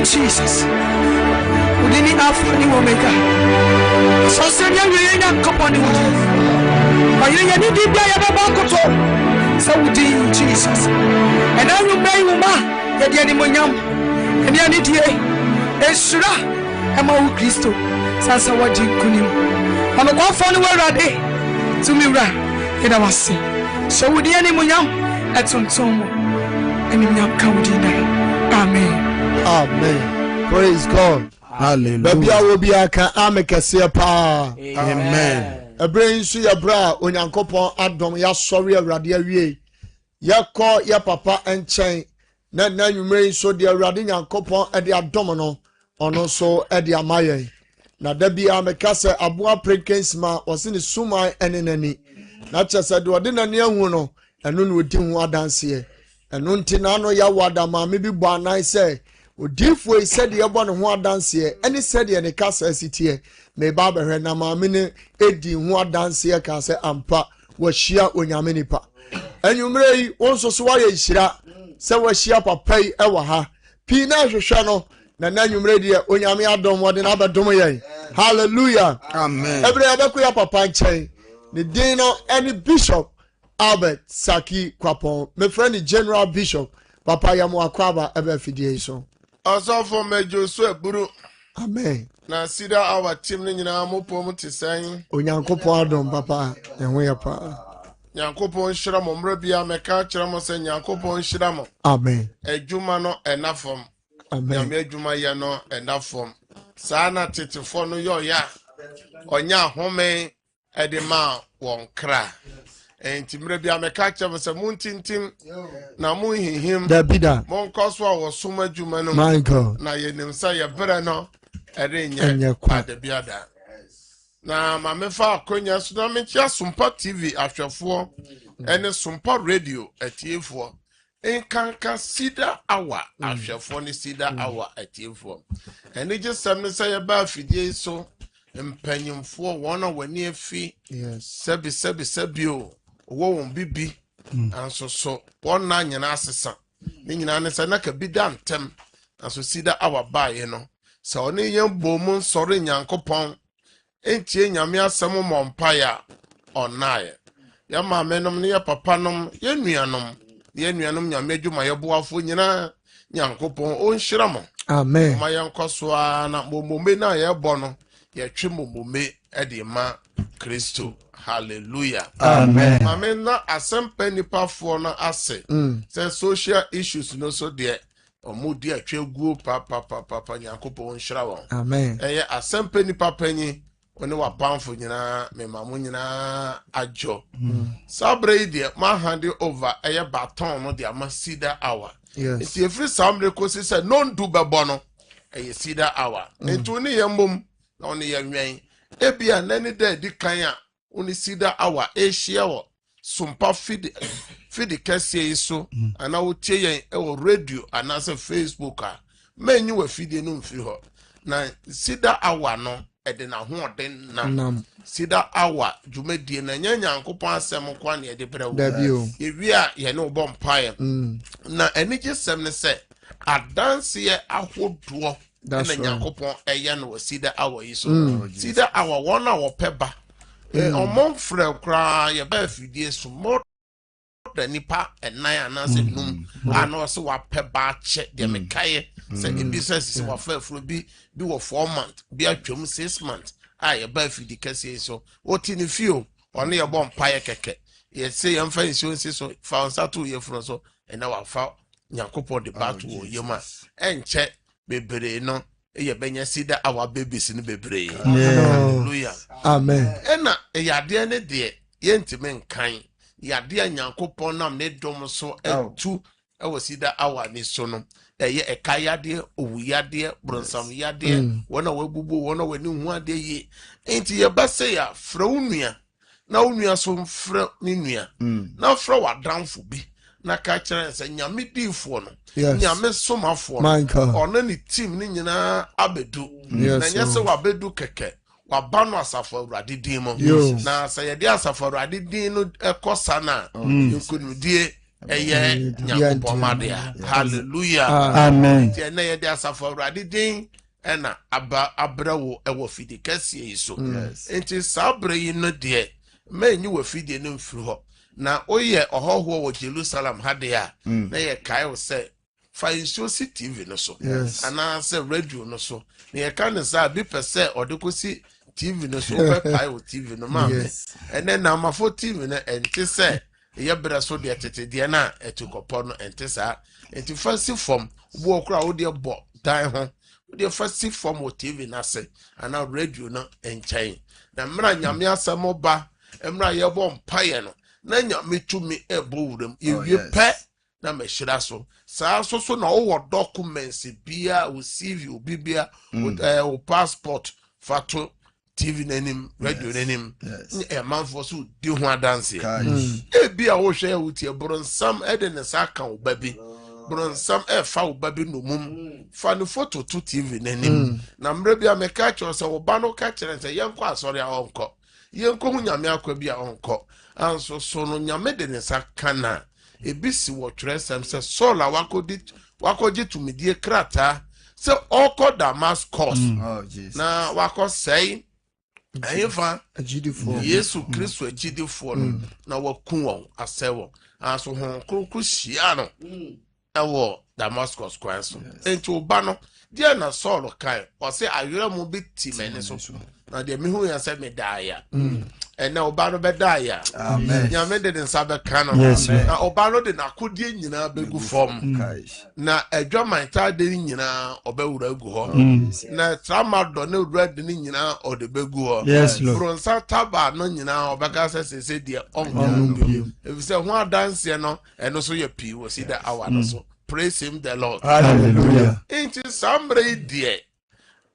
Jesus. Udini Alpha ni Omega. So senya yenya company with you. But you need to be a bakoto. So udini Jesus. And now you may uma ya dia ni monyam. And ya ni die. Esura ema u Kristo. Sasa wadi kunim. Ama kwa fonu werade. Tumira eda wase. So udini ni monyam etontomo. Eni monyam ka udini. Amen. Amen. Praise God. Hallelujah. Baby, I will be a can amekase pa. Amen. A brain su ya bra onyankopon adom ya sorry awrade awie. Ya ko ya papa enchen na nwumre so de awrade nyankopon e de adom no ono so e de amaye. Na da bia amekase aboa prekens ma wose ne suma enenani. Na chese de ode nani ahu no eno no odi hu adanse. Eno ntina no ya wada ma me bi bo anan se odifo said ye bon ho adanse any said ye ne kasa sitie me ba behwe na ma me ne edi ho adanse ka se ampa wa hia onyame nipa anwumre yi wonso so wa ye hira se wa hia papa yi e wa ha pi na hwehwe no na anwumre de onyame adom wode na abedom ye hallelujah Amen. every abeku ya papa nchen ne din no any bishop Albert Saki Kwapon my friend General Bishop papa ya mo akwaba ebe fidie so. Also for Major Sweburu. Amen. Na sida our team ni nyina mo pom te san. Onyankopon adom papa ehwe ya pa. Nyankopon hira mo mra bia meka kira mo se Nyankopon hira mo. Amen. Adwuma no enafom. Amen. Nyame adwuma ye no enafom. Saa na tetefo no yo ya. Onya home edema won kra. Enti mra bia meka kira mo se muntintim na mu hihim. Dabida. Mon koso a wo soma adwuma no. My God. Na ye nim sa ye bere no enya kwadebiada. Na mamefa akonya so na mentia Sumpa TV ahwefo ene Sumpa Radio atiefo enkanka sida awa ahwefo ne sida awa atiefo ene je samne say ye ba afidie so mpanyimfo wona wani afi sebio wo won bibi anso so wona nyina asesa ne nyina ne say na ka bida ntem anso sida awa ba ye no se one ye bomu sori Nyankopon entie nyame asem mo mpaya onaye ya maamenom ne ya papanom ya nuanom nyame adwuma ye boafo nyina Nyankopon onhyira mo. Amen. Ma yankoso na momome na ye bɔ no ye twe momome ede ma Kristo. Hallelujah. Amen. Maame na asem panipafo na ase say social issues no so de omudi atwe guo papa Nyankopon onhyira won. Amen. Eye asem panipa panyi oni wa pamfo nyina me mamu nyina ajo sabre ide ma hand over eye baton no de ama sida hour. Yes. It's every samre ko se non do bebo no eye sida hour ento ni yembom na oni yenwen ebia nani de di kan a oni sida hour e hia wo sumpa feed kɛseɛ so ana wotie yɛn ɛwɔ radio anaasɛ Facebook a menyi wa feed no mfiri hɔ na sida awa no ɛde na hoɔden nam sida awa dwumadie na nya Nyankopɔn asɛm kwa ne ɛde brɛ wo ewi a yɛne wo bɔ mpaeɛ na enigye sɛm ne sɛ adanseɛ ahodoɔ na Nyankopɔn ɛyɛ no wɔ sida awa yi so sida awa wɔn a wɔpɛ ba ɔmɔ frɛ kra yɛ ba afidie so mo da nipa ɛnan anaasɛ num ana ɔsɛ wapɛ ba kyɛ deɛ mekaeɛ sɛ ebi sɛ sisi wafa afuro bi wɔ 4 months bi atwam 6 months a yɛ ba afidie kɛseɛ so ɔti ne fio ɔno yɛ bɔ mpaeɛ kɛkɛ yɛ sɛ yɛn fa nsuo nsi so fa nsa to yɛ furo so ɛna wafa Nyankopɔn de ba to wɔ yɛm a ɛnkyɛ bebree no ɛyɛ bɛnya sida awa babies no bebree hallelujah amen ɛna ɛyadeɛ ne deɛ yɛntime nkan yadeɛ Nyankopɔn nam ne dom so ɛtu ɛwɔ sida awa ne so no ɛyɛ ɛka yadeɛ owu yadeɛ bronsam yadeɛ wɔn a wabubu wɔn a wɔne hu adeɛ yie enti yɛbɛsɛ ya frɛ wo nua na wo nua so frɛ ne nua na frɛ wadanfo bi na ka kyerɛ sɛ nyame diifoɔ no nyame somafoɔ no ɔno ne team ne nyinaa abedu na nyɛ sɛ wabedu kɛkɛ waba no asafo Awurade din mu na sɛ yɛde asafo Awurade din no ɛkɔ sa na nkonudie ɛyɛ Nyankopɔn madea hallelujah amen na yɛde asafo Awurade din ɛna abra wo ɛwɔ fidi kɛseɛ yi so enti saa abra yi no deɛ menyi wɔ fidi no mfiri hɔ na oyɛ ɔhɔhoɔ wɔ Jerusalem ha de a na yɛ kae wo sɛ fa nsuo si TV no so anaasɛ radio no so na yɛka ne sɛ bi pɛ sɛ ɔde kɔsi TV no so wobɛpae wɔ TV no ma ɛnɛ na amafo TV no ɛnte sɛ ɛyɛ berɛ so deɛ tetedeɛ no a ɛtu kɔpɔ no ɛnte saa ɛnti fa si fam woboɔ kora wodeɛ bɔ dan ho wodeɛ fa si fam wɔ TV no ase anaa radio no nkyɛn na mmra Nyame asɛm ba mmra yɛbɔ mpaeɛ no na Nyame tumi ɛbɔ wuram yɛwie pɛ na mɛhyira so saa so na wowɔ documents bia wo CV obi bia wo passport fato TV n'anim radio n'anim manfo so di ho adanse ebi a wo hwɛ wo tie bronsam ɛde ne sa ka wo ba bi bronsam ɛfa wo ba bi no mum fa ne photo to TV n'anim na mmerɛ bi a meka kyerɛ sɛ wo ba no ka kyerɛ sɛ yɛnkɔ asɔre a ɔnkɔ yɛnkɔ hu Nyame akwa bi a ɔnkɔ anso so no Nyame de ne sa kana ebi si wɔ twerɛsɛm sɛ Saul a wakɔgye tumidie krata sɛ ɔkɔ Damascus na wakɔ sɛe ayefa Yesu Kristo agidifoɔ no na waku wɔn asɛ wɔn anso hon krokro hyia no ɛwɔ Damascus kwan so enti oba no deɛ na Saul kae ɔsɛ awerɛ mu bi ti mɛne so na deɛ mehu yɛ sɛ medaaya ɛnɛ oba no bɛdaaya Nyame de ne nsa bɛka no na oba no de n'akodie nyinaa bɛgu fam na adwaman taade nyinaa ɔbɛwura gu hɔ na tramadɔ ne wura de ne nyinaa ɔde bɛgu hɔ bronsa taba no nyinaa ɔbɛka sɛ sese deɛ ɔnkɔ bio efisɛ ho adanseɛ no ɛno so yɛ pii wɔ sida awa no so praise him the Lord hallelujah enti sambre deɛ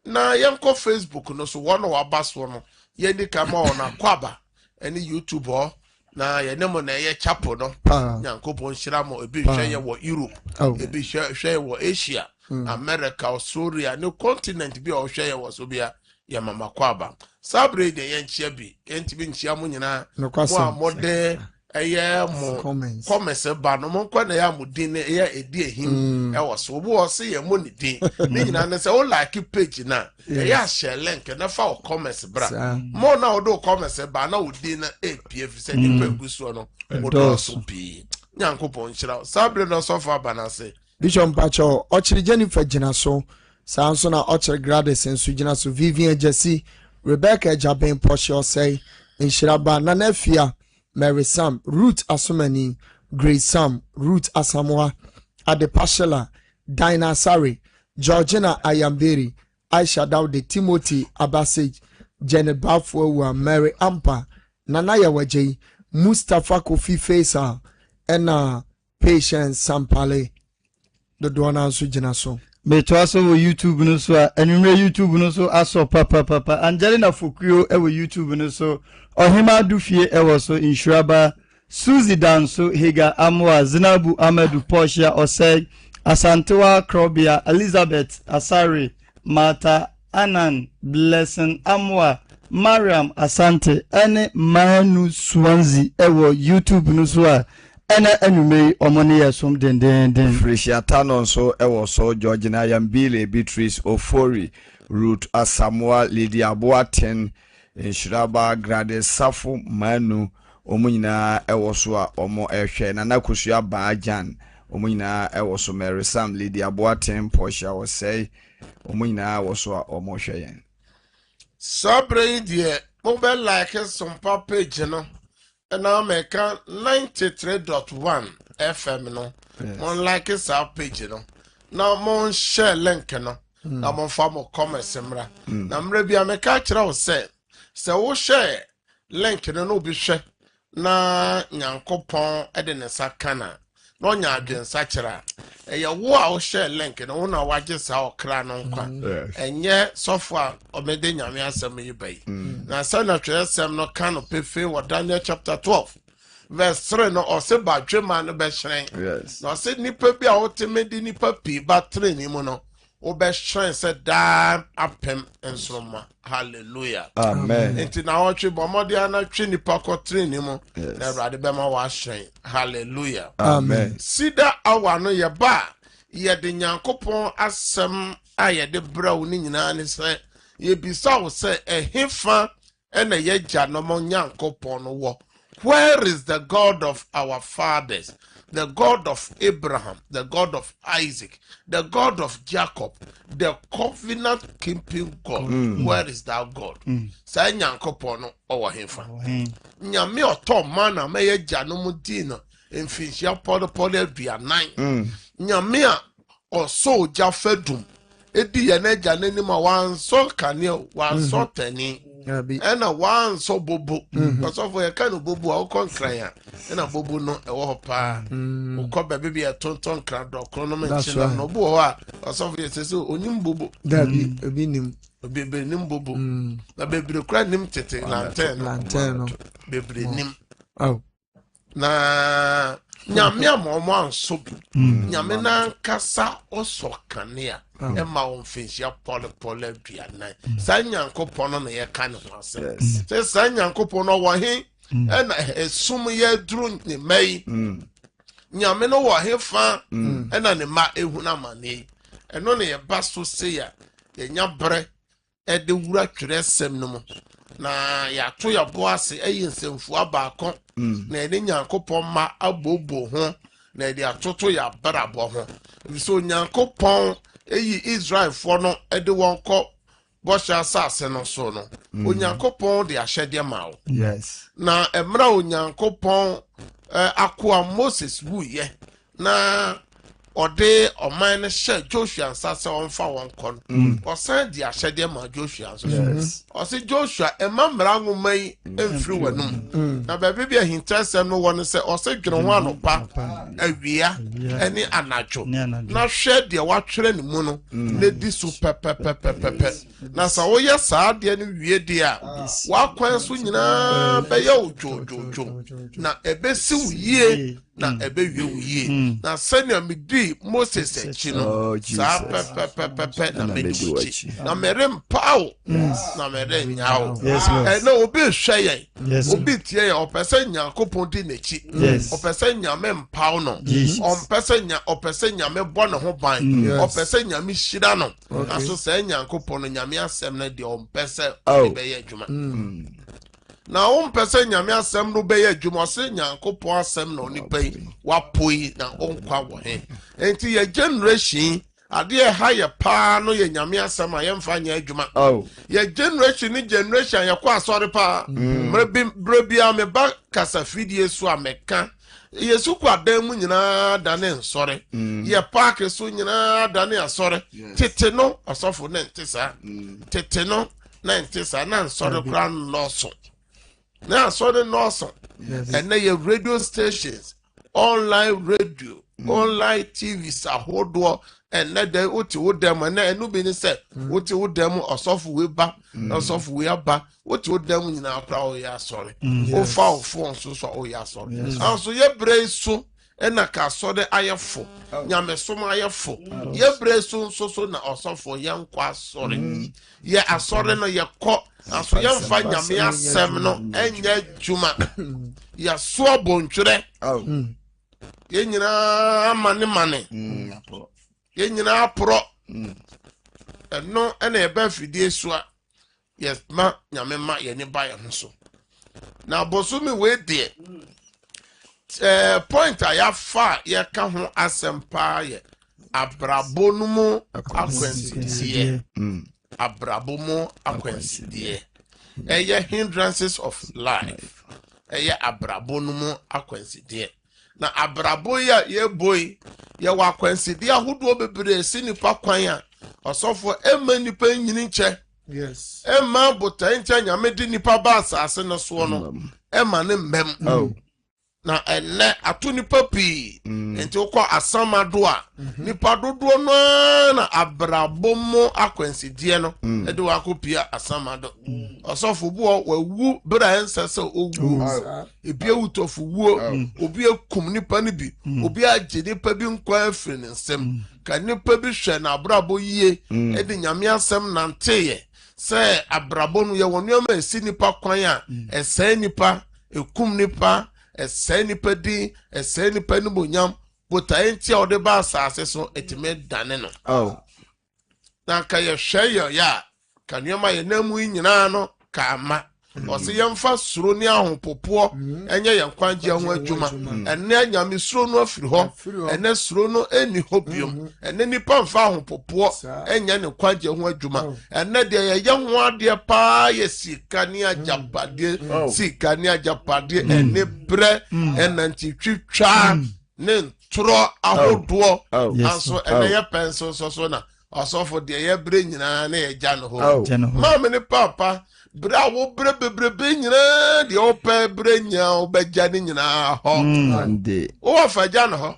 na yɛnkɔ Facebook no so wɔn waba so no yɛni kama ɔna kwaba ɛne YouTube hɔ na yɛne mo na ɛyɛ chapel no Nyankopɔn hyira mo ebi hwɛ yɛ wɔ Europe ebi hwɛ yɛ wɔ Asia America Australia ne continent bi a ɔhwɛ yɛ wɔ so bia yɛ mama kwaba sabre de yɛnkyia bi yɛntibi nkyia mo nyinaa mo a mode ɛyɛ mo comments ba no mo nkɔ na yɛ amodin ne ɛyɛ edi ehim ɛwɔ so obo wɔ se yɛ mo ne din ne nyinaa ne sɛ wo like page na ɛyɛ share link na fa wo comments bra mo na wo do comments ba na wo din na epie fi sɛ nipa eguso no wo do so bi Nyankopɔn nhyira sabre no so fa ba na se Bishop Pacho ɔkyere Jennifer gyina so saa nso na ɔkyere Gladys nso gyina so Vivian Jesse Rebecca Jaben Porsche ɔsɛe nhyira ba na nafia Mary Sam, Ruth Asumani, Grace Sam, Ruth Asamoah, Adepashela, Dinah Sari, Georgina Ayamberi, Aisha Daude, Timothy Abasej, Janet Bafwa, Mary Ampa, Nanaya Wajay, Mustafa Kofi Faisal, and Patience Sampale. The Dwana Sujina so. Betwaso wo YouTube no so anwumre YouTube no so aso papa Angelina Fokuo e wo YouTube no so Ohima Dufie e wo so Insuraba Suzy Danso Higa Amwa Zinabu Amedu Portia Osei Asantewa Krobia Elizabeth Asari Martha Anan Blessing Amwa Mariam Asante ene Manu Swansea ewo YouTube nuswa ene enume omoni yesom den Frisia Tanon so ewo so Georgina Yambile Beatrice Ofori Ruth Asamoah Lydia Boaten Shiraba Grade Safu Manu omunyina ewo so a omo ehwe na nakusua Baajan omunyina ewo so Mary Sam Lydia Boaten Portia Osei omunyina ewo so a omo hwe yen Sabre die mobile like some page no and now make 93.1 FM no mon like sa page no now mon share link no na mon fa mo comment semra na mra bia me ka kira wo se wo share link no no bi hwe na nyankopon e de ne sakana no nya adwen sa kira e ya wo a wo share link no na wage sa okra no nkwa enye software omede nyame asem yi bai na sa na twere sem no kan no pefe wo Daniel chapter 12 verse 3 no o se ba dwema no be hyen no se nipa bi a wo temedi nipa pi ba 3 ni mu no o be hyen se da apem ensroma hallelujah amen enti na wo twe bomode ana twe nipa ko 3 ni mu na Awurade be ma wa hyen hallelujah amen sida awa no ye ba ye de nyankopon asem a ye de brawo ni nyina ne se ye bisa wo se ehefa ena ye gya no mo nyankopon no wo. Where is the God of our fathers, the God of Abraham, the God of Isaac, the God of Jacob, the covenant keeping God? Where is that God? Say nyankopon no owo hefa. Nyame oto mana me ye gya no mo di no emfinhia polo aduanan. Nyame a oso gya fadum edi ye na gya nanim a wanso kaneo wanso tani ena wanso bobo so ye kan bobo a konkran ya ena bobo no e wo pa ukọ bebe bi tonton kran do kro no menchi no bo ho a so ye sese onim bobo dabi obi nim bebe nim bobo na bebe kra nim tete lantern no bebe nim na nyame amomo anso nyame na nkasa oso kanea e ma onfinhia pole aduanan sa nyankopon no ye ka ne ho ase se sa nyankopon no wo he e na esum ye duru ne mai nyame no wo he fa e na ne ma ehu na mane e no ne ye baso se ya ye nya bre e de wura twere sem no mo na ya to ya boase eyi nsemfu abaako na ene nyankopon ma abobo ho na ede atoto ya barabo ho so nyankopon eyi Israel fo no ede won ko bosha asase no so no onyankopon de ahyede ma wo na emra onyankopon akoa Moses wuye na ode oman ne hye Joshua nsase onfa won kon osan di ahyede ma Joshua so osi Joshua emamra nwomai emfiri wanum na bebe bia hintasem no won se osi dwene ho anopa awia eni anacho na hwe de watwere ne mu no na di su pepepepepe na sa wo ye saa de ne wie de a wakwan so nyina be ye ojojojo na ebesi wuye na ebe wie wuye na senior midi Moses chino sa pepepepe na medichi na merem pau na mere nyao na obi hweye obi tie ya opese nyankopon di nechi opese nyame mpau no opese nyame bɔ ne ho ban opese nyame hyira no aso sa nyankopon no nyame asɛm na de ompese be ye adwuma na ompese nyame asɛm no be ye adwuma se nyankopon asɛm na onipa yi wapoi na onkwa wo he enti ye generation ade ha ye pa no ye nyame asɛm a ye mfa nya adwuma ye generation ni generation ye kwa asɔre pa brebia me ba kasa fidie so ameka Yesu kwa demu nyina dane nsɔre ye park so nyina dane asɔre tete no asɔfo na ntesa tete no na ntesa na nsɔre kra nɔso na asɔre nɔso ene ye radio stations online radio online TV sahodo and let the would them and no be said, what you would them or soft we ba, or soft we are ba, what you would them in our proud, yeah, sorry. Oh, foul phone, so, oh, yeah, sorry. Also, ye brace so. Ena ka so de ayefo nyame so ma ayefo ye breso so na osofo ye nkwa sori ye asori no ye ko aso ye mfa nyame asem no enya djuma ya so bontwere ye nyina mane ye nyina apro eno ena e ba fidie so a ye ma nyame ma ye ni ba ye so na bosumi we de point I have far ye can ho asempa ye abrabonumu akwansidie abrabomu akwansidie eye hindrances of life eye abrabonumu akwansidie na abrabo ya ye boy ye wa akwansidie ahodo bebre sinipa kwan a osofo ema nipa nyini nche yes ema botan nche nyame di nipa ba asase no so no ema ne mmem na ene atu nipa pi enti ukọ asamado a nipa dodo no na abrabomo akwansidie no ede wa akopia asamado osofo bu wawu bra ensese owu ebia wutofu wuo obi ekum nipa ne bi obi agye nipa bi nkwa afiri ne nsem ka nipa bi hwe na abrabo yie ede nyame asem nanteye se abrabo no ye wonu ma esi nipa kwan a ese nipa ekum nipa ese nipa di ese nipa ni bonyam botae ntia ode ba asase so etime dane no na ka ye hwe ya ka nyoma ye namu nyina no ka ama ose ye mfa suro ni ahopopo enye ye kwanje ho adwuma ene nyame suro no afiri ho ene suro no eni hobium ene nipa mfa ahopopo enye ne kwanje ho adwuma ene de ye ho ade pa ye sika ni ajapade sika ni ajapade ene bre enanti twitwa ne ntro ahodo anso ene ye penso so na osofo de ye bre nyina na ye gya no ho mama ne papa bra wo bre bebrebe nyina de opa bre nya obegya ni nyina ho ande wo fa gya no ho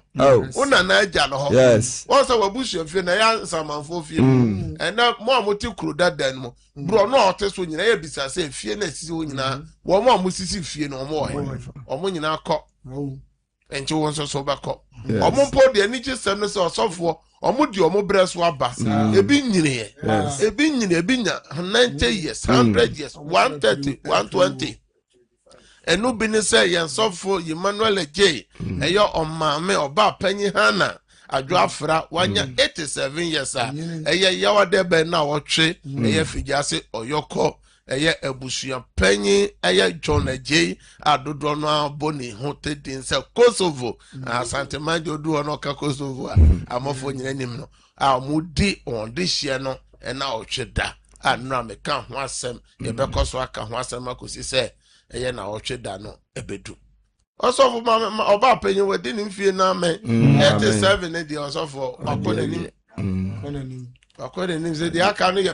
wo na na gya no ho yes wo so wabusu fie na ya samanfo fie ena mo amoti kuro dadan mo bro no oteso nyina ye bisa se fie na sisi wo nyina wo mo amusisi fie no mo omo nyina kọ enchi wo so ba kọ omo mpo de ni gisem no se osofo omo di omo breso aba ebi nyine ebi nyine ebi nya 90 years 100 years 130 120 enu bi ni say yen sofo Emmanuel J eyo omame oba panyi hana adwo afra wanya 87 years a eye yawade be na wotwe eye figase oyoko eye ebusuya panyi eye John J adodo no aboni ho tedin se Kosovo asante manjo do no ka Kosovo amofo nyina nim no amudi on de hye no na otweda anura me ka ho asem ye bekoso aka ho asem akosi se eye na otweda no ebedu osofo ma oba panyi wadi ni mfie na me 87 ne di osofo akoda nim se di aka no ye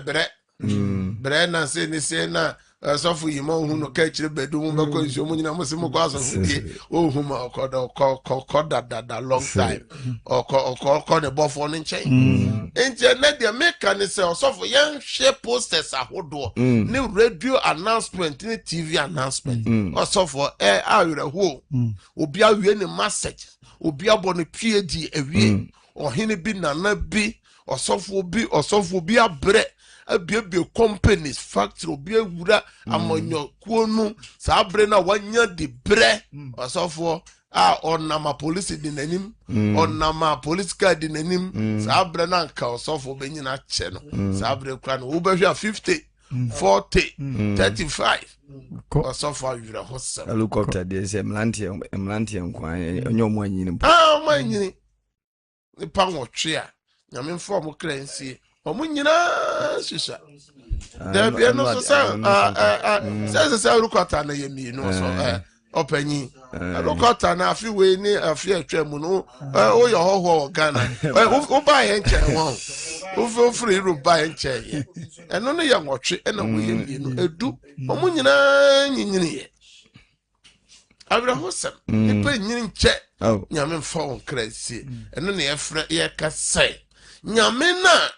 bre na se ni se na sofo yimo hu no ka kire bedu mu bako nso mu nyina musimo kwa sofo die ohu ma okoda da long time oko ne bofo no nchen enje na de meka ni se sofo yan share posters ahodo ni radio announcement ni TV announcement sofo awere ho obi awie ni message obi abo no PhD awie ohene bi nana bi osofo bi abre abiebie companies factory obi ewura amonyo kuonu sabre na wanya de bre osofo onama police di nanim onama police card di nanim sabre na nka osofo benyina che no sabre kra no wo behwa 50 40 35 osofo awura hosa helicopter de se mlantie nkwan onyo mo anyini mo anyini ni pa nwotwe a nyame mfo mo kra nsie omo nyina shisha da bia no so sa rukota na yemi no so opanyi rukota na afi we ni afi atwam no o yo hoho Ghana o ba ye nche won o free ru ba ye nche eno no ye nwotwe na wo yemi no edu omo nyina nyinyini ye abra hosam ipa nyini nche nyame mfa won krasi eno na ye frɛ ye ka sai nyame na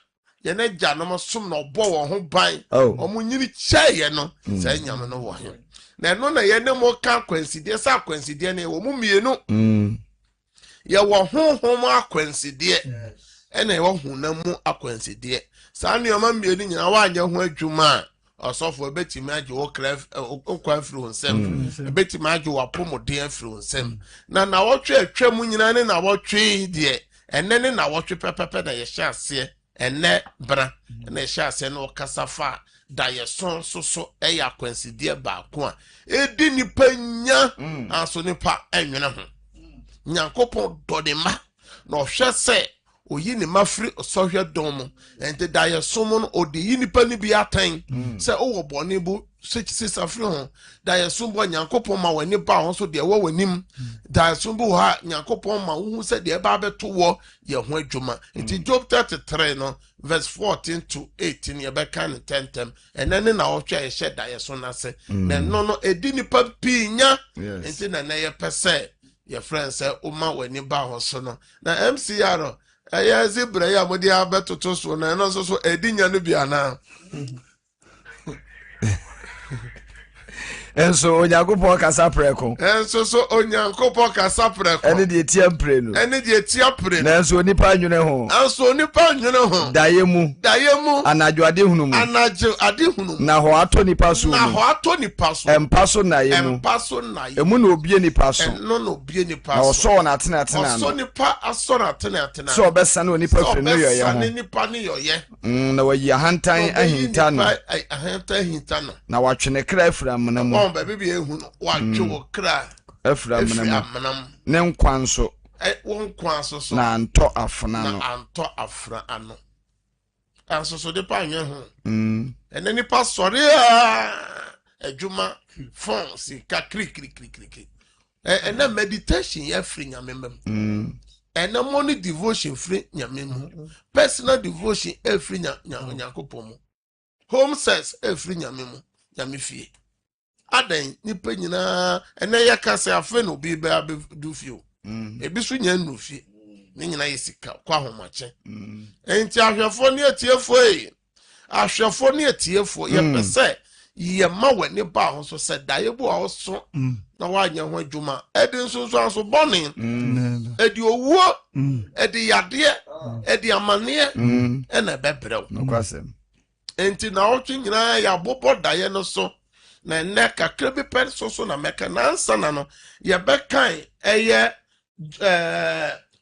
ye na gya no som na obo wo ho ban omo nyini kyeye no say nyame no wo he na no na ye ne mo ka kwansidie sa kwansidie ne wo mu mienu ye wo honhom akwansidie ene ye wo hunamu akwansidie sa nneoma mienu nyina wa anya ho adwuma osofo ebetima age wo kref okwan firi onsem ebetima age wo apomode afiri onsem na wotwe atwam nyina ne na wotwe die ene ne na wotwe pepepe na ye hye ase ene bra na ye hye ase no kasafa da ye son so eya kwansidie ba ko a edi nipa nya aso nipa enwene ho nyankopon dodema na ohwe se oyi ni mafri sohwe dom ente da ye somo no odi yi nipa ni bi atan se owo bone bu sisi afri ho da ye sombo nyankopon ma wani ba ho so de wo wanim da ye sombo ha nyankopon ma hu se de ba beto wo ye ho adwuma enti Job 33 no verse 14 to 18 ye be kan tentem enene na wo twa ye hye da ye so na se na no edi nipa pinya enti na ye pese ye friend se o ma wani ba ho so no na MCR aya zebra ya modi abetoto so na no so edinya no bia na enso onyankopon kasa preko enso onyankopon kasa preko ene de etia pre no na enso onipa anwene ho dayemu anajo ade hunu mu na ho ato nipa so empa so na yemu emu na obie nipa so na oso na atena no nipa asoro atena so obesa na onipa firi no yoye na wayi ahantan ahinta no na watwene kra fira amana mu baby be ehunu watwe wo kra afra manam ne nkwan so won kwan so na anto afna no afra ano asoso de pa anwe ho ene ni pa sori adwuma fon si ka kri ene meditation ya free nyamemem ene morning devotion free nyamem personal devotion free nyankopon mu home sense free nyamem nyamefie adan nipa nyina ene yakase afa no bi ba du fie ebi so nya nu fie ne nyina yesika kwa homache enti ahwefo ne atiefo ye pese ye ma wani ba ho so se daye bo a so na wanya ho adwuma edi nso so bone edi owuo edi yade edi amane ena bebrew nokwasem enti na otwe nyina ya bobo daye no so na neka krebi pen so na meka na ansa na no ye bekan eye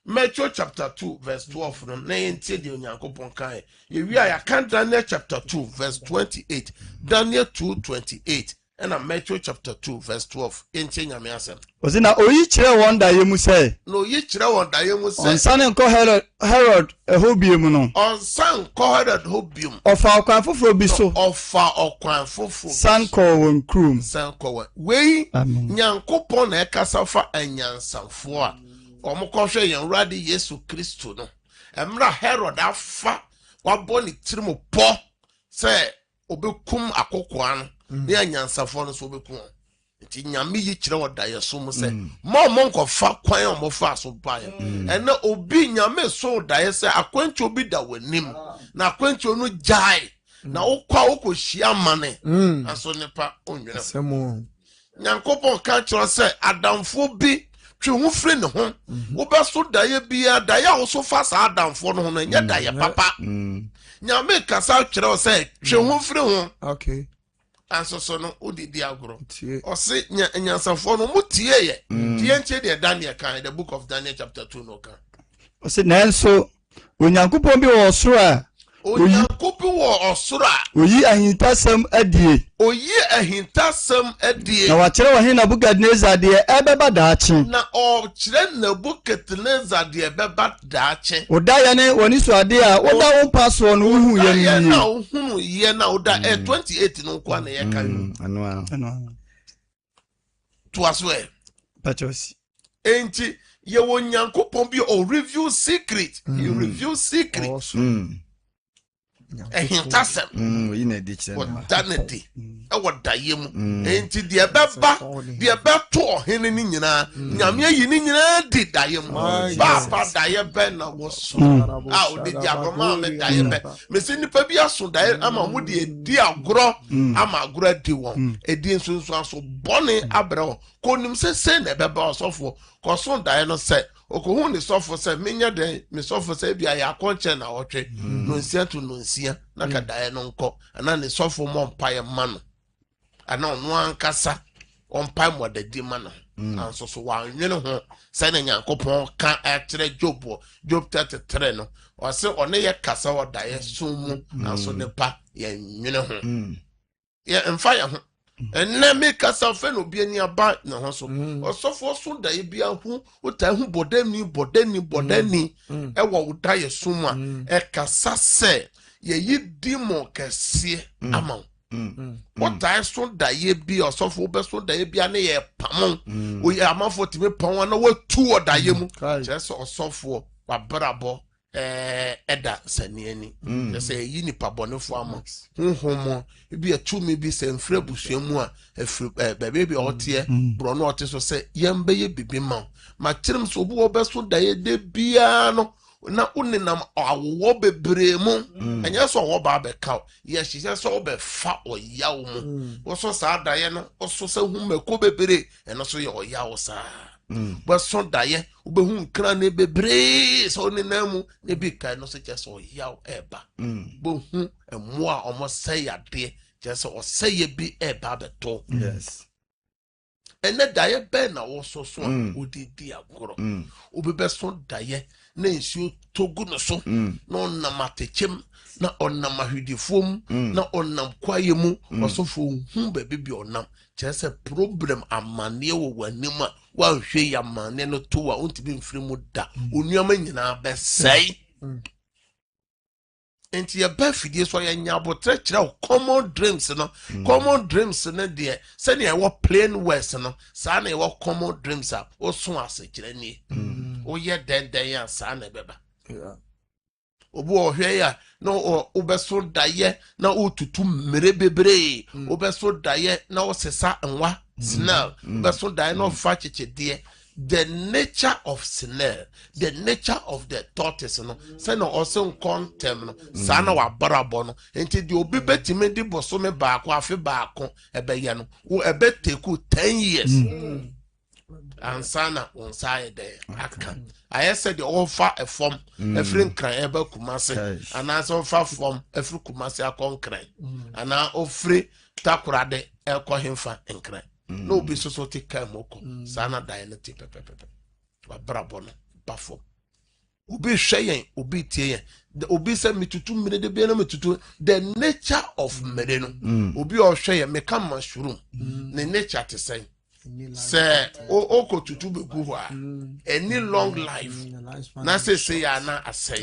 Matthew chapter 2 verse 12 no na enti de onyankopon kan ye wi ya kan Daniel chapter 2 verse 28 Daniel 2:28 and Matthew chapter 2 verse 12 enti nyame asem ozina oyi kire won da yemu say no yi kire won da yemu say onsan nko Herod ehobiem no onsan nko Herod hobium ofa okwan foforo bi so san ko won krum san ko we nyankopon na ekasafa anyansamfo a omukoshe yen radi Yesu Kristo no emra Herod afa wabɔ ne tirimo pɔ sɛ obekum akokwa no ne anyansafo no so obekum nti nyame yi kyerɛ wɔ daye so mu sɛ ma nkɔfa kwan a ɔmɔfa so bae ɛna obi nyame so daye sɛ akwantu obi da w'anim na akwantu no gyae na wokɔ hyia mane aso nipa onwene sɛmo nyankopɔn ka kyerɛ sɛ adamfo bi twe ho firi ne ho wobeso daye bia daye a wo so fa sa adamfo no ho no nya daye papa nyame kasa kyerɛ sɛ twe ho firi ho okay ansoso no odidi agoro ose nyansafo no mutie ye tie ntie de Daniel kan the book of Daniel chapter 2 no kan ose nanso onyankopɔn bi wɔ soro a onyankopɔn wɔ ɔsoro a oyi ahintasɛm adie na wakyerɛ wɔ hena Nebukadnezar deɛ ɛbɛba daakye na ɔkyerɛ Nebukadnezar deɛ ɛbɛba daakye odaeɛ ne wɔne so ade a woda wo mpa soɔ no wohu yɛ no na wohunu yɛ na woda 28 no nko na yɛ kan ano to aswe pachosi enti ye wo nyankopɔn bi o review secret you review secret ehintasem yina di kire o danedi e wo daye mu enti de beba de beto ohene ni nyina nyame yi ni nyina di daye mu ba daye be na wo so o de diagoma me daye be me se nipa bi aso daye ama wo de di agoro ama agoro di won edi nso aso bone abrɛ ko nim se na beba osofo ko so daye no se okohu ni sofo se menya den me sofo se bia ya konche na wotwe no nsia to no nsia na ka dae no nko ana ni sofo mo mpaye ma no ana no ankasa ompa mo dadi ma no anso so wa nwene ho se na Nyankopɔn ka atere Job 33 no o se one ye kasa wo dae sumu anso ne pa ye nwene ho ye mfa ye ho enne me kasa fe no bi ani aba na ho so osofo so dae bia hu uta hu bodani e wo uta ye sumu a e kasa se ye yi dimo kese ama uta so dae bi osofo be so dae bia ne ye pam o ye amafo timi pam na watu o dae mu se osofo wa brabo eda saniani se yi ni pabonefo ama honhom bi atumi bi se mfre busuamu a bebe bi otie bro no otie so se yembe ye bibi ma kirim so obu obeso daye de bia no na uninam awo bebre mu enya so wo ba be ka ye hye so wo be fa oyawo mu wo so sa daye no wo so se hu mako bebre eno so ye oyawo sa but so daye ubehu nkra ne bebre so ne namu ne bi kai no se cheso yaw eba bohu emoa omo say ade cheso o say bi eba beto yes ene daye be na wo so so odidi agoro obebe so daye na nsu togu no so na onam atechem na onam ahwidifom na onam kwayemu osofo hu be bi onam chese problem amane wo wanima wa hwe ya mane no to wa ontibi mfiri mu da onuama nyina be sei enti ya ba fidie so ya nyabotre kire common dreams no de se ne wo plain words no sa na wo common dreams a o so ase kire ni o ye den ya sa na beba obu ohwe ya no obeso daye na otutu mere bebre obeso daye na osesa nwa snail obeso daye no fa chichede the nature of snail the nature of the tortoise no say no osen contem no sa na wa barabo no enti de obi betime di bosome baako afi baako ebeye no wo ebeteku 10 years ansana onsaye de aka I said the offer a form a friend cry eba kumase and as offer form a free kumase a concrete and now offre takurade el kohimfa and cry no be so take moko sana dianeti pepe wa brabono bafo ubi shayen ubi tie the ubi se mitutu mire de biana mitutu the nature of mereno ubi o shayen me come mushroom the nature to say say oko tutu begu ho a any long life na say ya na asay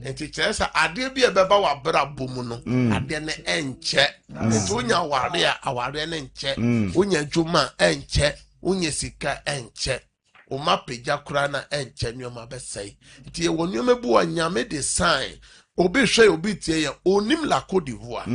enti chesa ade bi e beba wa bra bomu no ade ne enche enti onya ware a aware ne enche onya dwuma enche onya sika enche o ma peja kura na enche nyoma besai enti e wonyoma bu wanyame design obi hwe obi tie ya onim la Côte d'Ivoire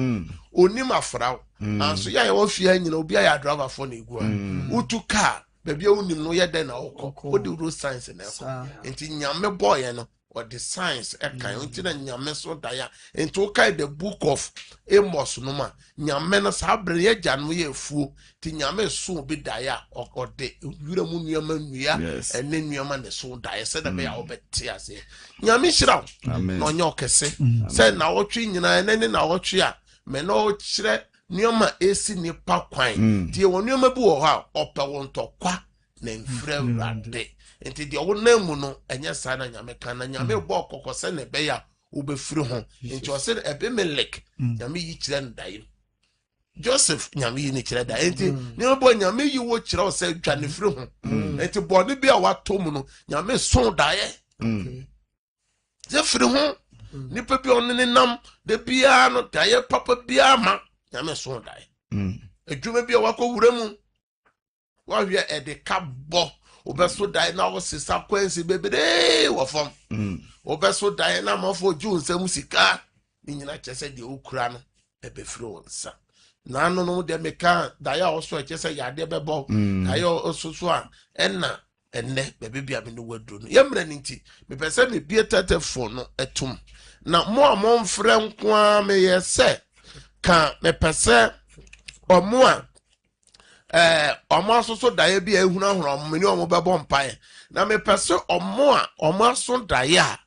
onim afrao anso ya wo fie nyina obi ya driver for na egu a utu car bebia onim no ye den na okọ o de road science na ekọ enti nyame boy no or the science ekan enti na nyame so da ya enti o kai the book of Amos no ma nyame no sabre ye gya no ye fuo ti nyame so bi da ya o de wura mu nyama nua ene nyama ne so da ya se da be ya obeti ase nyame hira no nya okese se na wotwe nyina ene na wotwe a me no kire nyama esi ni pa kwan ti won nyama bi wo ha ope won tokwa na mfra wrade enti de wo namu no enye sa na nyame kan na nyame bo kokose ne be ya obefiri ho enti o se Ebimelech nyame yi kire ndai Joseph nyame yi ni kire da enti ne bo nyame yi wo kire o se dwa ne firi ho enti bo ne bi a wato mu no nyame son dae ze firi ho nipa bi onne nam de bia no dae papa bia ma nyame son dae edwuma bi a wakọ wura mu wa hwe ede ka bo obeso dae na wo sesa kwansi bebede wo fom obeso dae na mafo ju nsam sika ni nyina kyese de okura no ebefiri wonsa na no no de meka da ya oso kyese yade bebo da ya osusu a enna enne bebe bia me no waduro no yemra nti me pese me bie tetefo no etum na mo amomfre nko a me yese ka me pese omo a omo asoso da ya bia ehuna horo omo ni omo bebo mpae na me pese omo a omo aso da ya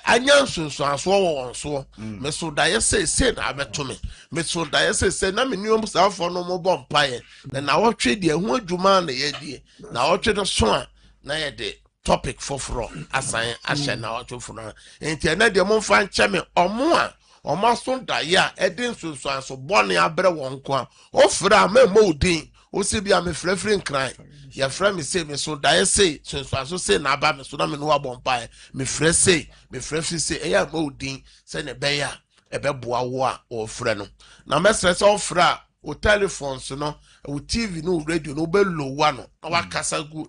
anyansunsu aso wonso me so da ya se na abetome me so da ya se na me niom safo no mo bom pae na wotwe de ho adwuma na ye die na wotwe do so a na ye de topic foforo asan ahye na wotwe funu enti na de mo fa nche me omo a omo so da ya edin sunsu aso bone abre wonko a ofra ma mo din o se bia me frefre nkran ya fra me se me so da ya se sunsu aso se na aba me so na me no abom pae me frɛ se me frɛfri se eya ma odin se ne be ya ebeboa wo a o frɛ no na mesrɛ se o frɛ o telephone so no o TV no radio no be low one na wakasa gu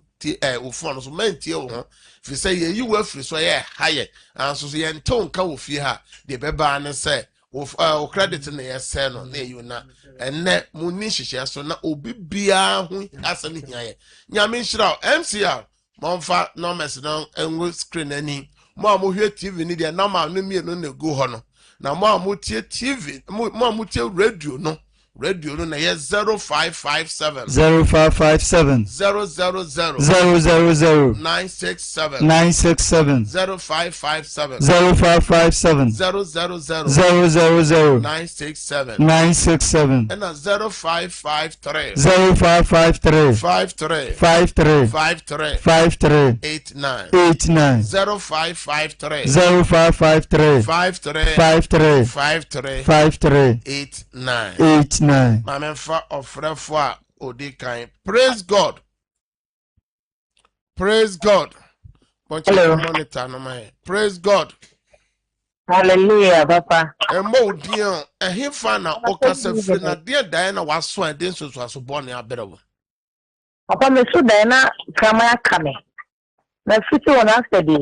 o phone so mentie o ho fi se ye yi wa firi so ye haye anso so ye nton ka wo fi ha de beba ne se o credit na ye se no na you na enne munni hihye so na obi bia ho asa ne hiaye nyame nhira MCR monfa numbers no enwo screen ani mo amohwe TV ni de na ma no mie no na go ho no na mo amotie TV mo amotie radio no na ye 0557 0557 000 000 967 967 0557 0557 000 967 967 and 0553 0553 53 53 53 53 89 89 0553 0553 53 53 53 53 89 89 Mamemfa ofrefo a odi kan. Praise God. Praise God. Hello. Monitor no man. Praise God. Hallelujah, Papa. Emo dion ehifa na okasa firi na de dan na waso an den so aso bone aberewo. Papa me so dan na kama ya kame. Na fiti wona steady.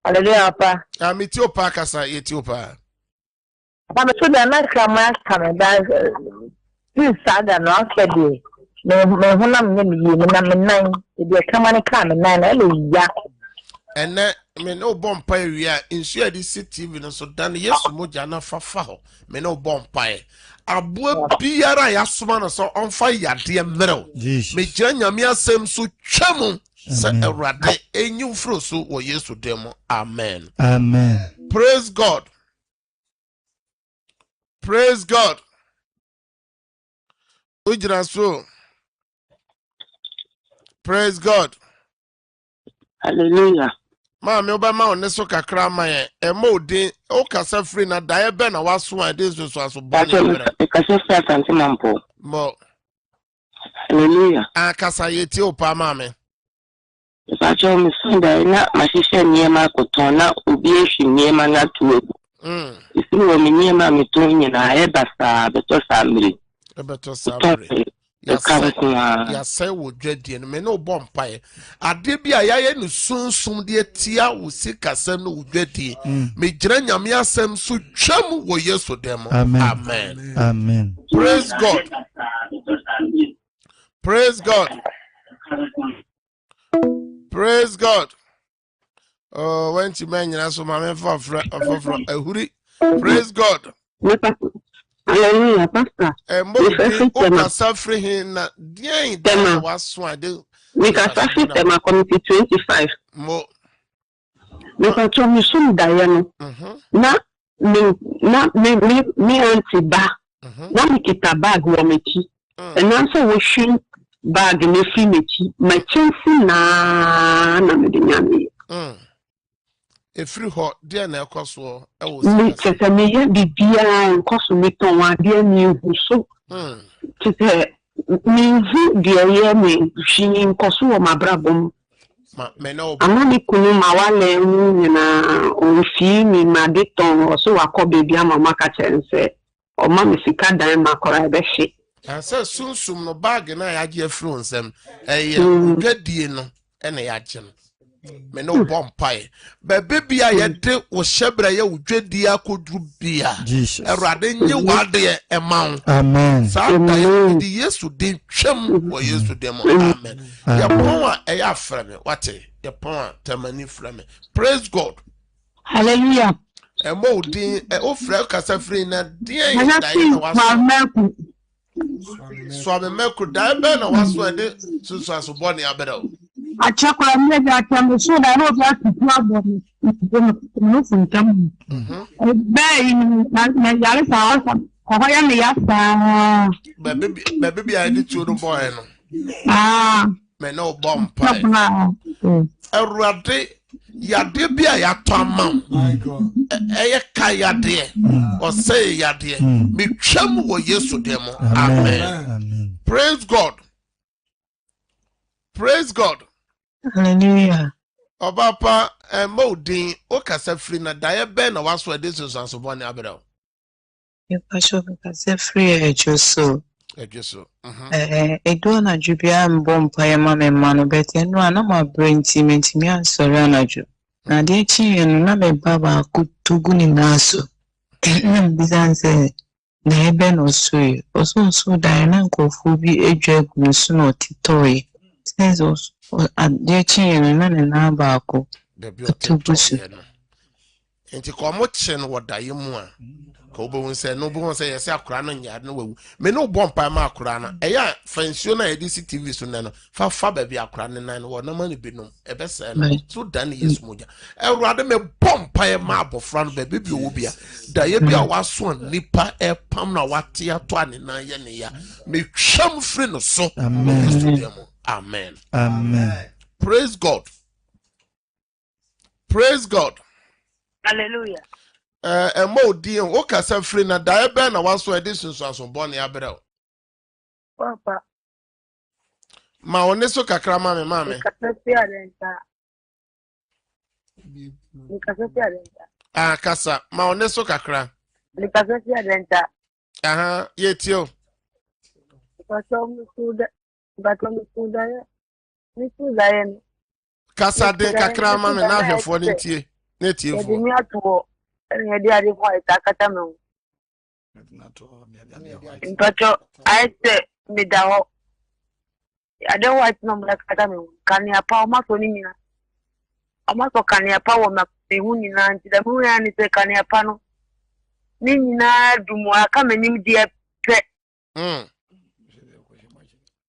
Hallelujah, Papa. Amiti opa kasa yeti opa. Papa me so dan na kama ya kame da saga no steady. Me hona me ni na me nan de kama ni kame nan na le ya. Ene me no bompa ewia insu adi TV no so dan Yesu moja na fafa ho me no bompa e aboa biara ya soma no so onfa yade mmerɛw me gya nyame asɛm so twam se Awurade enyu fro so wo Yesu dem. Amen. Amen. Praise God. Praise God. Ujira so. Praise God. Hallelujah. Ma me oba ma oneso kakra ma ye emo odin o kasa free na da ebe na waso an dey so aso bone e kasa sa tanti mampo mo hallelujah akasa yeti o pa ma me pa cho mi sunda na mashisha niema kutona obi ehwi niema na tuo isi wo mi niema mi to nyina e basa beto samri ya say wo dwadie no me no bompa e ade bia yaye no sunsum de tia wo sikasem no wo dwadie me gira nyame asem so twam wo Yesu dem. Amen. Amen. Praise God. Praise God. Praise God. Oh, when you mention so my for ehuri. Praise God. Hallelujah, Pastor. Mo suffering hin na dia da waso ade. We can suffer them committee 25. Mo. We can tell me some Diana. Na me auntie ba. Na me kita bag wo mechi. And answer we shin bag ne fi mechi. My chance na me de nyame. Efri ho dia na ekoso e wo me tete me ye bibia nkoso me ton wa dia ni huso tete me vu dia ye me shini nkoso wo mabrabom me no amani kunu ma wale mu na onfi mi ma de ton so wakọ bebia mama ka chense o ma me sika dan makora be hye anse sunsum no bag na ya je efri onsem eye gadie no e na ya je no me no bompae bebe bia ye de wo hyebra ye wodwadi akodru bia Jesus. Erade nye wade emaw. Amen. Sa da ye di Yesu din twam wo Yesu dem. Amen. Ya pon a e ya frame wate ya pon a tamani frame. Praise God. Hallelujah. Emo din o frɛ kasa free na din da ye na waso. So me meku da be na waso e de susu aso ne abeda. Achakura mmeji atambe so da no bia tuabo no funtam. Be na yare sa asa ko ya me ya sa. Bebe bia de tu no boy no. Me no bompa. Erade yade bia ya to amam. My God. Eye ka yade. O say yade. Me twam wo Yesu dem. Amen. Praise God. Praise God. Hallelujah. Obapa modin o kasa free na dae be na waso ede so bone abere. You pastor kasa free ejoso. Ejoso. Edo na jubia mbompa ya mama no bete no ana ma brenti mentimi ansori anaju. Na de chi no na me baba kutugu ni naso. Bizanse na ebe no so oso dae na nkofu bi edwa gunusu no titoy. Says also de chi no na baako. The beauty. Enti ko mo chen wo dae mu a ko bo won say no bo won say yes akura no nya no wawu me no bompa ma akura na eya fansio na edc tv so na no fa ba bi akura ne nan wo na ma ne binum e be say no so dan yes moja ewrade me bompa ma abofra no ba bi owo bia da ye bia waso nipa e pam na wate ato ane nan ye ne ya me twam free no so. Amen. Amen. Amen. Praise God. Praise God. Hallelujah. Emo di o kasa free na da ebe na waso edition so bone abere. Papa. Ma oneso kakra ma me. Kasa fi adenta. Kasa ma oneso kakra. Kasa fi adenta. Aha, yetio. Kasa de kakra ma me na hwefo ne tie. Ne tie fo. Edi for itakata me. Mpacho aite midaho. Ade white number kata me. Kani apa o maso ni nyina. O maso kani apa wo ma ehu nyina nti da mu ya ni se kani apa no. Ni nyina dumu aka menim die pe.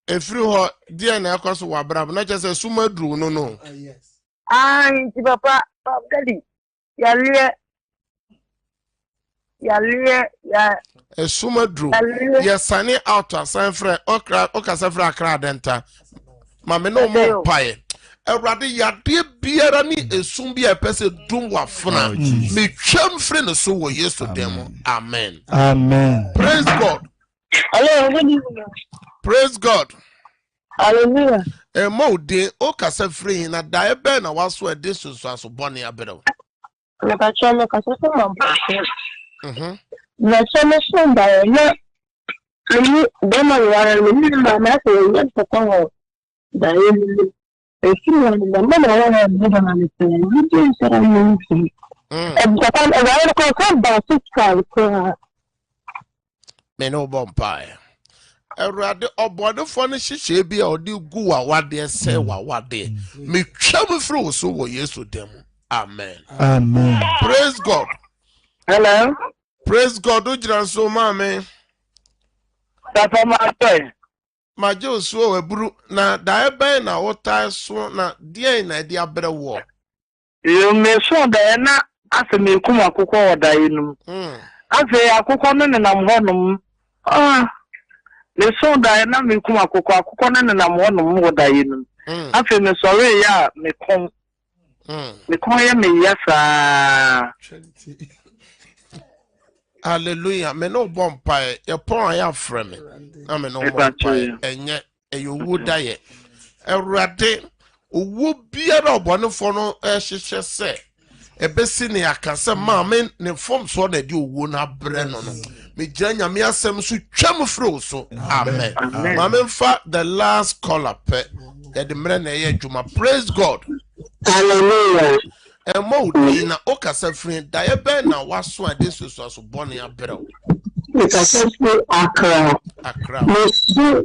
Efri ho die na akoso wa brab na chese suma dru no. Yes. Nti papa daddy. Ya esuma dru ya sane out asan frɛ okasa frɛ akra denta ma me no mo pae Ewrade yade biara ni esum bia pese dum wafuna me twam frɛ no so wo Yesu dem. Amen. Amen. Praise God. Hello, good evening. Praise God. Hallelujah. Mo de okasa frɛ na da ebe na waso ede so aso bone abere. Me ka chama ka so mo pa. Na chama so da na ni dema wala ni na so ya ko da ni esi na mama wala ni da na ni ni sera ni ni Japan wala ko ba fiscal ko me no bompa Ewrade obodefo ne hihye bia odi gu wa wade se wa wade me twam frɛ so wo Yesu dem. Amen. Amen. Praise God. Hello. Praise God. Ujira so mame. Papa ma Ma je osuo weburu na da ebe na wota so na die na di abere wo. Yo me so da na ase me kuma akukọ oda yinum. Ase akukọ no ne nam honum. Me so da na me kuma akukọ no ne nam honum oda yinum. Ase me sorry ya me kon. Me kon ya me yasa. Hallelujah. Me no bompa e pon ya frame. Na me no bompa enye eyowu daye. Ewrade owo biara obonefo no hihye se ebesi ne akase ma me ne form so na di owo na bre no no. Me janya me asem so twam frɛ so. Amen. Ma me fa the last caller pe. The mre na ye adwuma. Praise God. Hallelujah. Emo udi na okasa friend da ye be na waso ade so bone abrɛw. Because Accra.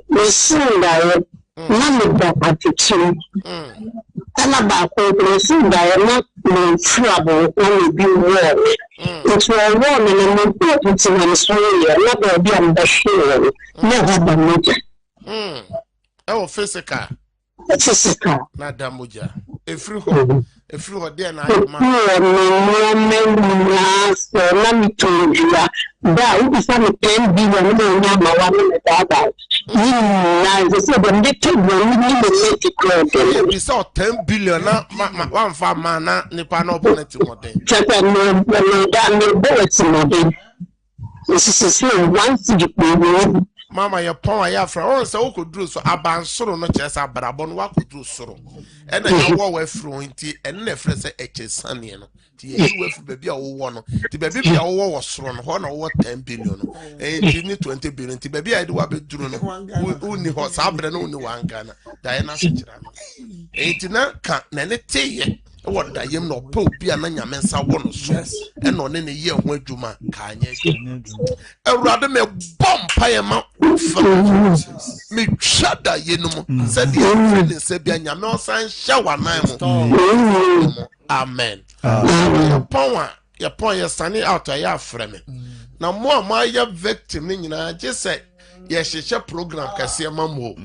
Listen, that not and about listen, that not no trouble when be war. It's a war and an important in Australia, not be on the show, never the moja. Oh, physical. Physical. Not damuja. If you were there, now, let me tell you that if you 10 billion, we saw 10 billion, one farmer, Nipa no bonnet. Mama, your power, ya for all so could do so. Aban soro no chesa, but abon wa could do soro. And I know where through tea and never say H. Sunny. You baby, one. The baby was thrown 1 or 10 billion. And you need 20 billion. The baby, I do a bit drone. Only horse, Abra, only one gun. Diana Sitrano. Ain't not can't nanny. What da yem no po bia na nyame nsa wo no so e no ne ye ho adwuma ka anya awurade me bom paye ma me twada ye no mo se de fini se bia nyame osan hya wanan mo amen ya pon ya sane out ya afre me na mo ma ya victim ni nyina je se ye hyehyɛ program kase ma mo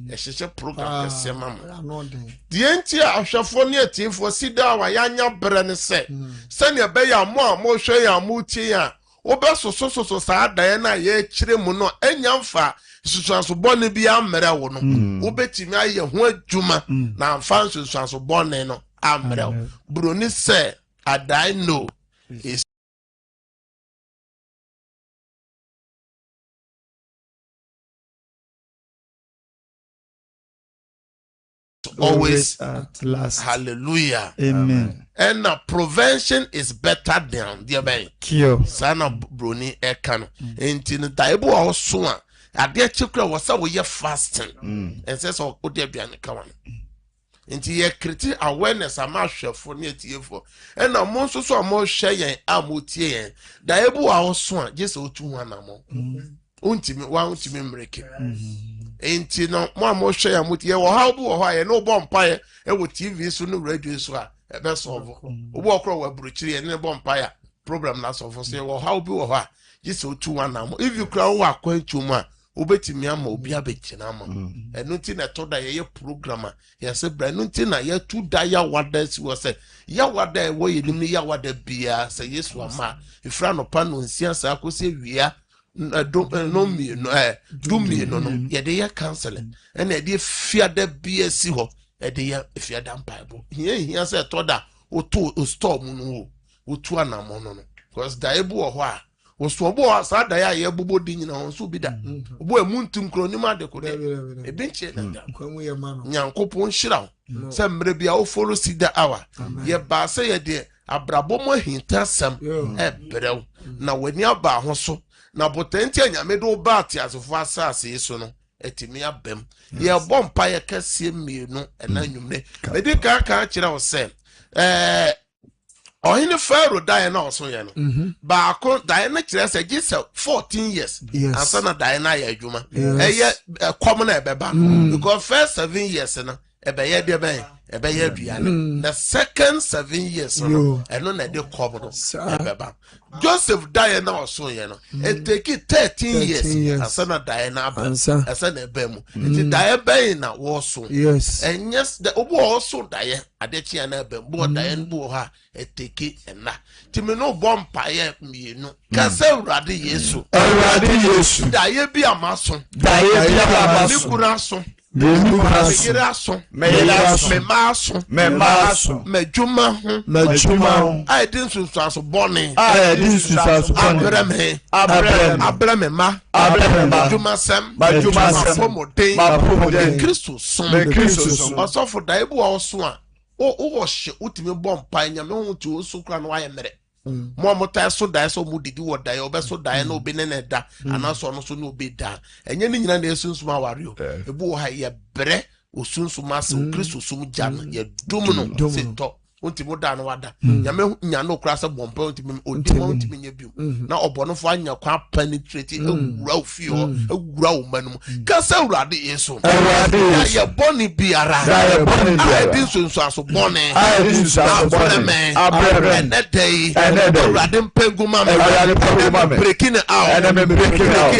ehyehyɛ program kase ma mo die nti ahwɛfo ne atifo sida wa yanya brɛ ne sɛ sɛne be ya mo a mo hwɛ ya mo tie a wo bɛ soso saa dan na ye kyire mu no enya mfa susuanso bɔne bi amrɛ wo no wo betimi ayɛ ho adwuma na mfa susuanso bɔne no amrɛ wo broni sɛ adai no is always at last. Hallelujah. Amen. And prevention is better than the bay. Cure. Sana broni ekano. Enti no daibo a so a ade chekura was say we fasting. And says o de bia ne kawan. Enti ye create awareness ama hwefo ne atiefo. And na mo so so mo hwe yen amotie yen. Daibo a so a je se otu hu anamo. Untimi mreke. Enti no mo hwe ya mutie wo ha obu wo ha ye no bo mpaye e wo TV so no radio so a e be solve. Obu okro wa buruchiri ye ne bo mpaye program na solve so wo ha obi wo ha jise otu anamo. If you cry wo akwantu mu a obetimi ama obi abekina ama. Enu ti na to da ye program a ye se bra enu ti na ye tu da ya wada si wo se ya wada wo ye nim ya wada bia se Yesu ama ifra no pa no nsia sa akosi wia no me no do me no ye dey counseling and e dey fear the BSc ho e dey fear dan bible here say to da o to storm no o tu anamo no because da ebu ho a o so bo asa da ya ye bobo di nyina ho so bi da obo emuntum kronim ade ko de e bi nche na da nyankopon hira se mre bia o follow see the hour ye ba say ye de abrabo mo hinta sam e brew na wani aba ho so na potenti anyame do ba ati asofo asase so no etimi abem ye bompa ye kase mienu ena nwumne edi ka kire wo se ohine faro die na oso ye no ba ko die na kire se gise 14 years ansa na die na ye adwuma eye kom na ebeba because first 7 years na ebeye de ben ebeye aduane the second 7 years no eno na de kom no ebeba Joseph die na oso ye no it take 13 years asana die na aba asana ebemu it die ben na wo so yes and yes the obo also die adechi na ebem bo die no ha it take ena timi no bompa ye mienu ka se urade Yesu die bi amaso ni kura so Mejuma I didn't so bonny. Abraham Juma Sam, Christus, also for Daibu also. Oh, she ultimate bomb pine, you to so crown why mere. Momota so die so moody do what die or so die no beneda, and also no be da. And you need an essence my warrior. A boy, ye bre. osunsun masa Kristo sum jana ye dum no se to ontimo da no wada nyame nya no kura se bompa ontimo odimo ontimo nya biu na obonofo anya kwa penetrate ewura ofio ewura wo manum ka se urade yeso ya boni biara ya din sunsu aso boni abreme enedei urade mpenguma me breaking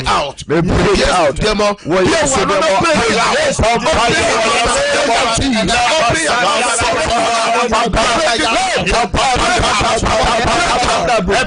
out demo yes break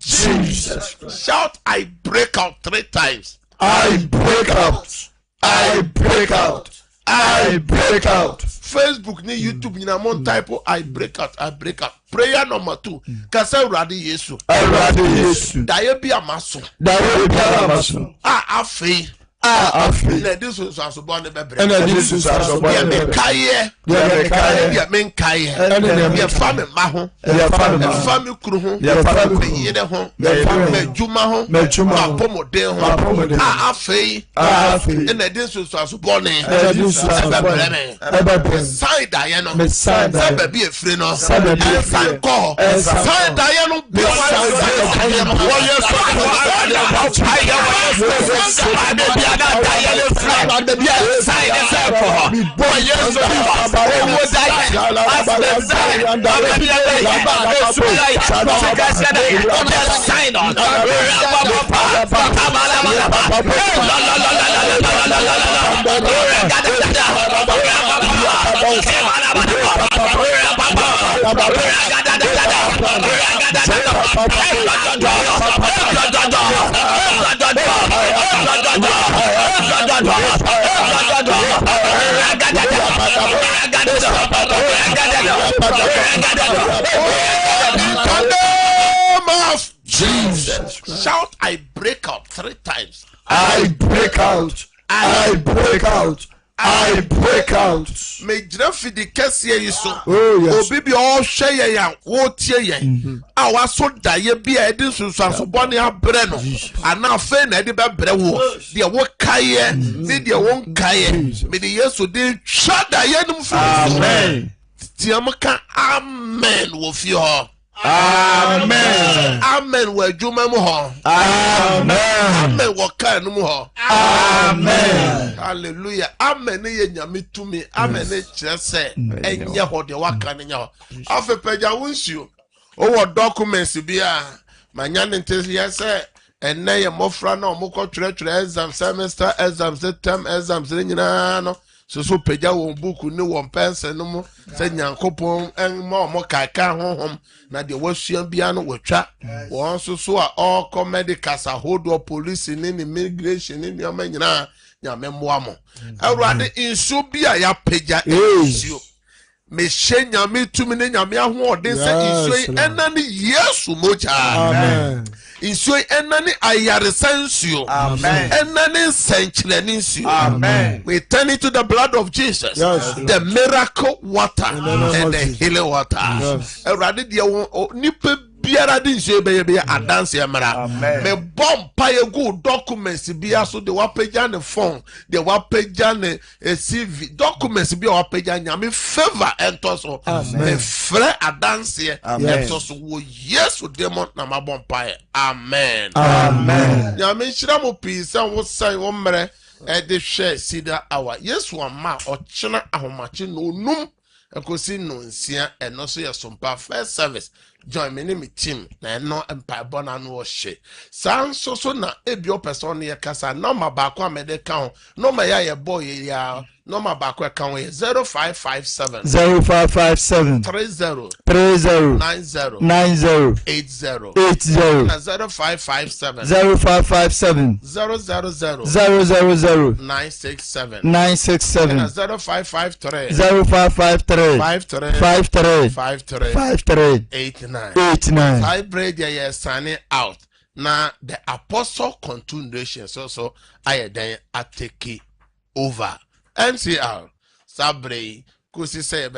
Jesus. Shout, I break out 3 times. I break out. I break out. I break out. Facebook ni YouTube ni na mon type I break out. I break out. Prayer number 2. Kasa urade Yesu. Urade Yesu. Daye bi amaso. Daye bi amaso. Afei. Na this was so born the bebre. Na this was so born the bebre. Kaye. Ya men kaye. Ya fami ma ho. Ya fami kru ho. Ya fami yede ho. Ya fami juma ho. Ma pomode ho. Afei. Na this was so born the bebre. Side aye no. Side baby efre no. Side ko. Side aye no. Jesus. Shout, I break out 3 times. I break out. I break out. I break out. Me jirafi di kesiye yiso. Obi bi o hwe ya wo tie ye. A wa so daye bi a edi sunsanso bone abre no. Ana afa na edi be bre wo. De wo kaye, de wo kaye. Me de Yesu de twa daye num fu. Amen. Tiamka amen wo fi ho. Amen. Amen wa juma mu ho. Amen. Amen wa kan mu ho. Amen. Hallelujah. Amen ye nyame tumi. Amen e kyerese enye ho de wa kan nya ho. Afa pagya wonsuo. O wo documents bia manya ntesi yese enne ye mofra na omukọ twere exam semester exams term exams nyina no. So pagya won book ni won pencil no mu se nyankopon en ma omo kaka honhom na de wasua bia no watwa won so a all medical hold up police ni immigration ni nyina nyame moa mo awurade insu bia ya pagya insu me shenya me tumi ne nyame ahoɔden sɛ insu enani Yesu moja. Amen. Insu enani ayaresansuo. Amen. Enani senchleninsuo. Amen. We turn it to the blood of Jesus. Yes. The miracle water and the healing water. Awurade de nipa biara di nso be adanse emra me bomb paye go documents bia so de wapeja ne phone de wapeja ne CV documents bia wapeja nyame favor entoso me frɛ adanse entoso wo Yesu demon na ma bomb paye amen nyame nhyira mo pisa wo sai wo mre e de hwɛ sida awa Yesu ama ɔkyena ahomache no onum ekosi no nsia eno so ye sompa first service join me name team na eno empire bona no hye san so na ebio person ye kasa number ba ko amede kan number ya boy ya number ba ko kan 0557 0557 30 90 80 na 0557 000 967 na 0553 53 89 I pray there signing out. Now the apostle continuation so I then I take over. MCR Sabre kusi say